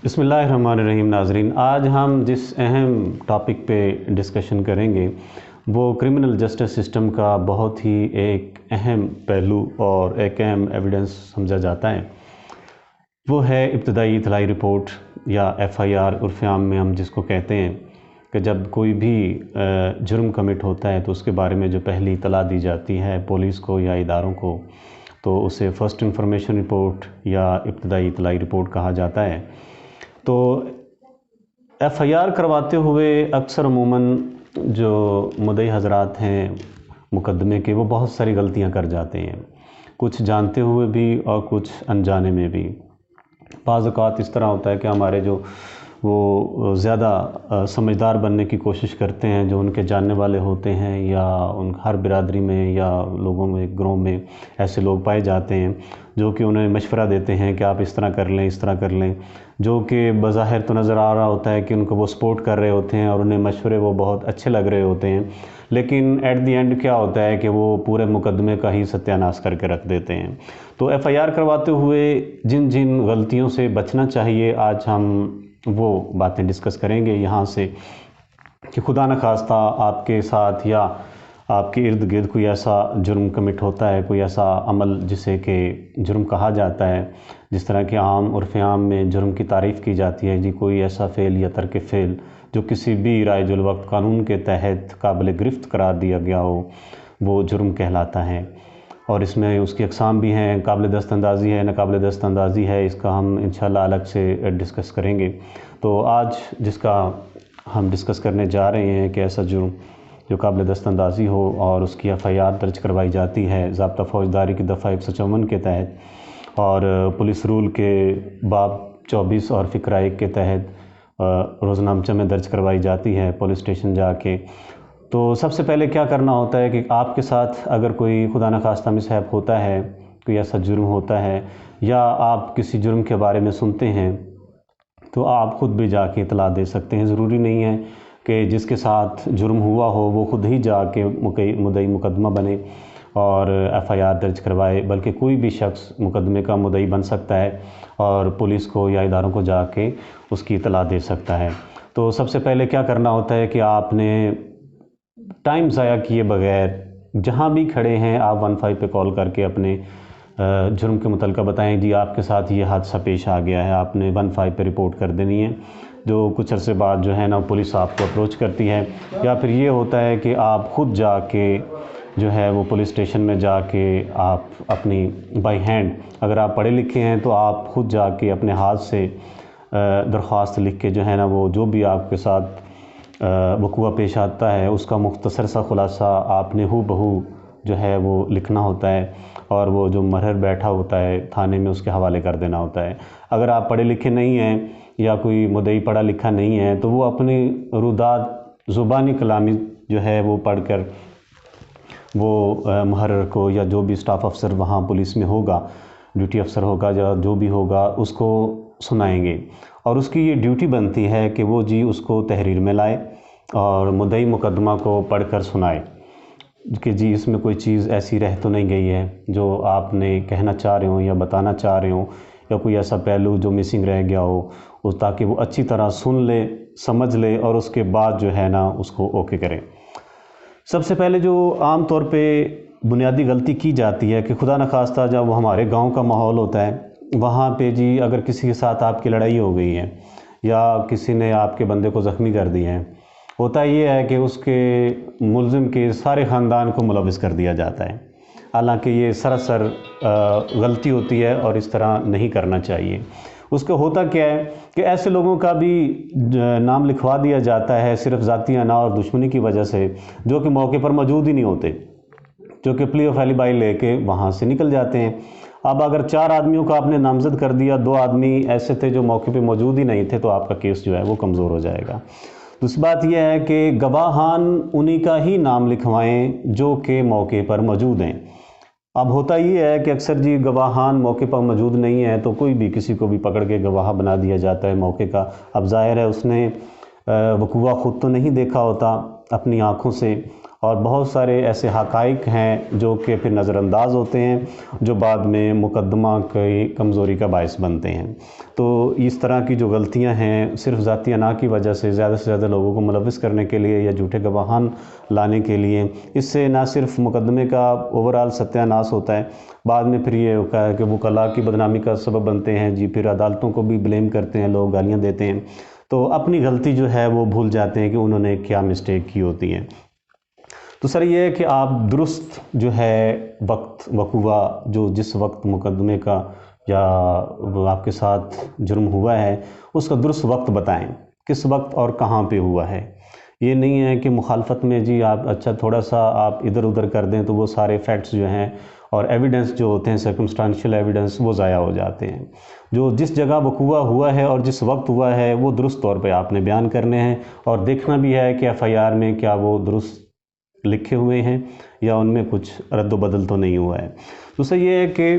بسم اللہ الرحمن الرحیم۔ ناظرین، آج ہم جس اہم ٹاپک پہ ڈسکشن کریں گے وہ کرمنل جسٹس سسٹم کا بہت ہی ایک اہم پہلو اور ایک اہم ایویڈنس سمجھا جاتا ہے، وہ ہے ابتدائی اطلاعی رپورٹ یا FIR عرف عام میں ہم جس کو کہتے ہیں کہ جب کوئی بھی جرم کمٹ ہوتا ہے تو اس کے بارے میں جو پہلی اطلاع دی جاتی ہے پولیس کو یا اداروں کو تو اسے فرسٹ انفارمیشن رپورٹ یا ابتدائی اطلاعی رپورٹ کہا جاتا ہے۔ تو FIR کرواتے ہوئے اکثر عموماً جو مدعی حضرات ہیں مقدمے کے وہ بہت ساری غلطیاں کر جاتے ہیں، کچھ جانتے ہوئے بھی اور کچھ انجانے میں بھی۔ بعض اوقات اس طرح ہوتا ہے کہ ہمارے جو وہ زیادہ سمجھدار بننے کی کوشش کرتے ہیں، جو ان کے جاننے والے ہوتے ہیں یا ان ہر برادری میں یا لوگوں میں گروہ میں ایسے لوگ پائے جاتے ہیں جو کہ انہیں مشورہ دیتے ہیں کہ آپ اس طرح کر لیں، اس طرح کر لیں، جو کہ بظاہر تو نظر آ رہا ہوتا ہے کہ ان کو وہ سپورٹ کر رہے ہوتے ہیں اور انہیں مشورے وہ بہت اچھے لگ رہے ہوتے ہیں، لیکن ایٹ دی اینڈ کیا ہوتا ہے کہ وہ پورے مقدمے کا ہی ستیہ ناش کر کے رکھ دیتے ہیں۔ تو FIR کرواتے ہوئے جن جن غلطیوں سے بچنا چاہیے آج ہم وہ باتیں ڈسکس کریں گے یہاں سے، کہ خدا نخواستہ آپ کے ساتھ یا آپ کے ارد گرد کوئی ایسا جرم کمٹ ہوتا ہے، کوئی ایسا عمل جسے کہ جرم کہا جاتا ہے، جس طرح کہ عام عرف عام میں جرم کی تعریف کی جاتی ہے، کوئی ایسا فعل یا ترک فعل جو کسی بھی رائج الوقت قانون کے تحت قابل گرفت قرار دیا گیا ہو، وہ جرم کہلاتا ہے۔ اور اس میں اس کی اقسام بھی ہیں، قابل دست اندازی ہے، ناقابل دست اندازی ہے، اس کا ہم انشاءاللہ الگ سے ڈسکس کریں گے۔ تو آج جس کا ہم ڈسکس کرنے جا رہے ہیں کہ ایسا جرم جو قابل دست اندازی ہو اور اس کی FIR درج کروائی جاتی ہے ضابطہ فوجداری کی دفعہ 154 کے تحت اور پولیس رول کے باب 24 اور فقرہ 1 کے تحت روزنامچہ میں درج کروائی جاتی ہے پولیس اسٹیشن جا کے۔ تو سب سے پہلے کیا کرنا ہوتا ہے کہ آپ کے ساتھ اگر کوئی خدا نخواستہ مس ہیپ ہوتا ہے، کوئی ایسا جرم ہوتا ہے یا آپ کسی جرم کے بارے میں سنتے ہیں تو آپ خود بھی جا کے اطلاع دے سکتے ہیں۔ ضروری نہیں ہے کہ جس کے ساتھ جرم ہوا ہو وہ خود ہی جا کے مدعی مقدمہ بنے اور FIR درج کروائے، بلکہ کوئی بھی شخص مقدمے کا مدعی بن سکتا ہے اور پولیس کو یا اداروں کو جا کے اس کی اطلاع دے سکتا ہے۔ تو سب سے پہلے کیا کرنا ہوتا ہے کہ آپ نے ٹائم ضائع کیے بغیر جہاں بھی کھڑے ہیں آپ 15 پہ کال کر کے اپنے جرم کے متعلقہ بتائیں، جی آپ کے ساتھ یہ حادثہ پیش آ گیا ہے، آپ نے 15 پہ رپورٹ کر دینی ہے۔ جو کچھ عرصے بعد جو ہے نا پولیس آپ کو اپروچ کرتی ہے، یا پھر یہ ہوتا ہے کہ آپ خود جا کے جو ہے وہ پولیس اسٹیشن میں جا کے آپ اپنی بائی ہینڈ، اگر آپ پڑھے لکھے ہیں تو آپ خود جا کے اپنے ہاتھ سے درخواست لکھ کے جو ہے نا وہ جو بھی آپ کے ساتھ وقوع پیش آتا ہے اس کا مختصر سا خلاصہ آپ نے ہو بہو جو ہے وہ لکھنا ہوتا ہے اور وہ جو مرہر بیٹھا ہوتا ہے تھانے میں اس کے حوالے کر دینا ہوتا ہے۔ اگر آپ پڑھے لکھے نہیں ہیں یا کوئی مدعی پڑھا لکھا نہیں ہے تو وہ اپنی روداد زبانی کلامی جو ہے وہ پڑھ کر وہ محرر کو یا جو بھی اسٹاف افسر وہاں پولیس میں ہوگا، ڈیوٹی افسر ہوگا یا جو بھی ہوگا اس کو سنائیں گے، اور اس کی یہ ڈیوٹی بنتی ہے کہ وہ جی اس کو تحریر میں لائے اور مدعی مقدمہ کو پڑھ کر سنائے کہ جی اس میں کوئی چیز ایسی رہ تو نہیں گئی ہے جو آپ نے کہنا چاہ رہے ہوں یا بتانا چاہ رہے ہوں، یا کوئی ایسا پہلو جو مسنگ رہ گیا ہو، تاکہ وہ اچھی طرح سن لے، سمجھ لے اور اس کے بعد جو ہے نا اس کو اوکے کریں۔ سب سے پہلے جو عام طور پہ بنیادی غلطی کی جاتی ہے کہ خدا نخواستہ جب وہ ہمارے گاؤں کا ماحول ہوتا ہے وہاں پہ جی اگر کسی کے ساتھ آپ کی لڑائی ہو گئی ہے یا کسی نے آپ کے بندے کو زخمی کر دیا ہے، ہوتا یہ ہے کہ اس کے ملزم کے سارے خاندان کو ملوث کر دیا جاتا ہے، حالانکہ یہ سراسر غلطی ہوتی ہے اور اس طرح نہیں کرنا چاہیے۔ اس کا ہوتا کیا ہے کہ ایسے لوگوں کا بھی نام لکھوا دیا جاتا ہے صرف ذاتی انا اور دشمنی کی وجہ سے، جو کہ موقع پر موجود ہی نہیں ہوتے، جو کہ پلی آف ایلیبائی لے کے وہاں سے نکل جاتے ہیں۔ اب اگر 4 آدمیوں کو آپ نے نامزد کر دیا، 2 آدمی ایسے تھے جو موقع پہ موجود ہی نہیں تھے، تو آپ کا کیس جو ہے وہ کمزور ہو جائے گا۔ دوسری بات یہ ہے کہ گواہان انہی کا ہی نام لکھوائیں جو کہ موقع پر موجود ہیں۔ اب ہوتا یہ ہے کہ اکثر جی گواہان موقع پر موجود نہیں ہیں تو کوئی بھی کسی کو بھی پکڑ کے گواہ بنا دیا جاتا ہے موقع کا۔ اب ظاہر ہے اس نے وقوع خود تو نہیں دیکھا ہوتا اپنی آنکھوں سے، اور بہت سارے ایسے حقائق ہیں جو کہ پھر نظر انداز ہوتے ہیں، جو بعد میں مقدمہ کی کمزوری کا باعث بنتے ہیں۔ تو اس طرح کی جو غلطیاں ہیں صرف ذاتی انا کی وجہ سے زیادہ لوگوں کو ملوث کرنے کے لیے یا جھوٹے گواہان لانے کے لیے، اس سے نہ صرف مقدمے کا اوورآل ستیہ ناش ہوتا ہے، بعد میں پھر یہ ہوتا ہے کہ وکلاء کی بدنامی کا سبب بنتے ہیں جی، پھر عدالتوں کو بھی بلیم کرتے ہیں لوگ، گالیاں دیتے ہیں، تو اپنی غلطی جو ہے وہ بھول جاتے ہیں کہ انہوں نے کیا مسٹیک کی ہوتی ہے۔ تو سر یہ ہے کہ آپ درست جو ہے وقت وقوع جو جس وقت مقدمے کا یا آپ کے ساتھ جرم ہوا ہے اس کا درست وقت بتائیں، کس وقت اور کہاں پہ ہوا ہے۔ یہ نہیں ہے کہ مخالفت میں جی آپ اچھا تھوڑا سا آپ ادھر ادھر کر دیں تو وہ سارے فیکٹس جو ہیں اور ایویڈنس جو ہوتے ہیں سرکمسٹانشیل ایویڈنس وہ ضائع ہو جاتے ہیں۔ جو جس جگہ وقوع ہوا ہے اور جس وقت ہوا ہے وہ درست طور پہ آپ نے بیان کرنے ہیں، اور دیکھنا بھی ہے کہ ایف آئی آر میں کیا وہ درست لکھے ہوئے ہیں یا ان میں کچھ رد و بدل تو نہیں ہوا ہے۔ دوسرا یہ ہے کہ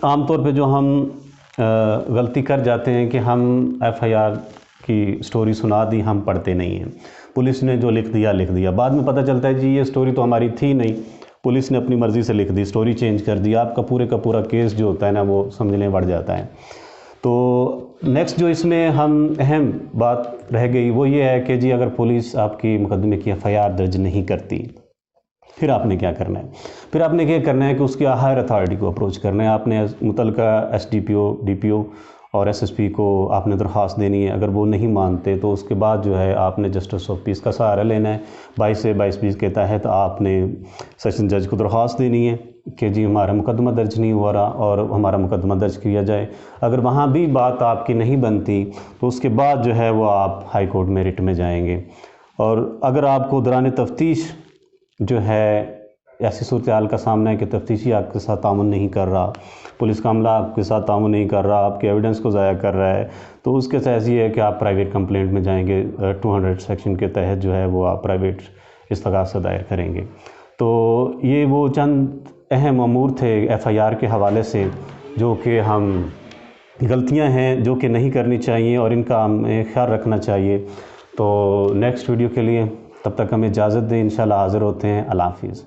عام طور پہ جو ہم غلطی کر جاتے ہیں کہ ہم ایف آئی آر کی سٹوری سنا دی، ہم پڑھتے نہیں ہیں، پولیس نے جو لکھ دیا، بعد میں پتہ چلتا ہے جی یہ سٹوری تو ہماری تھی نہیں، پولیس نے اپنی مرضی سے لکھ دی، سٹوری چینج کر دی، آپ کا پورا کیس جو ہوتا ہے نا وہ سمجھنے بڑھ جاتا ہے۔ تو نیکسٹ جو اس میں ہم اہم بات رہ گئی وہ یہ ہے کہ جی اگر پولیس آپ کی مقدمے کی ایف آئی آر درج نہیں کرتی پھر آپ نے کیا کرنا ہے؟ پھر آپ نے کیا کرنا ہے کہ اس کی ہائر اتھارٹی کو اپروچ کرنا ہے، آپ نے متعلقہ ایس ڈی پی او، ڈی پی او اور ایس ایس پی کو آپ نے درخواست دینی ہے۔ اگر وہ نہیں مانتے تو اس کے بعد جو ہے آپ نے جسٹس آف پیس کا سہارا لینا ہے، 22 سے 22 کے تحت آپ نے سیشن جج کو درخواست دینی ہے کہ جی ہمارا مقدمہ درج نہیں ہو رہا اور ہمارا مقدمہ درج کیا جائے۔ اگر وہاں بھی بات آپ کی نہیں بنتی تو اس کے بعد جو ہے وہ آپ ہائی کورٹ میں رٹ میں جائیں گے، اور اگر آپ کو دوران تفتیش جو ہے ایسی صورتحال کا سامنا ہے کہ تفتیشی آپ کے ساتھ تعاون نہیں کر رہا، پولیس کا عملہ آپ کے ساتھ تعاون نہیں کر رہا، آپ کے ایویڈنس کو ضائع کر رہا ہے، تو اس کے تحت یہ ہے کہ آپ پرائیویٹ کمپلینٹ میں جائیں گے، 200 سیکشن کے تحت جو ہے وہ آپ پرائیویٹ استغاثہ دائر کریں گے۔ تو یہ وہ چند اہم امور تھے ایف آئی آر کے حوالے سے جو کہ ہم غلطیاں ہیں جو کہ نہیں کرنی چاہیے اور ان کا ہمیں خیال رکھنا چاہیے۔ تو نیکسٹ ویڈیو کے لیے تب تک ہمیں اجازت دیں، انشاءاللہ حاضر ہوتے ہیں۔ اللہ حافظ۔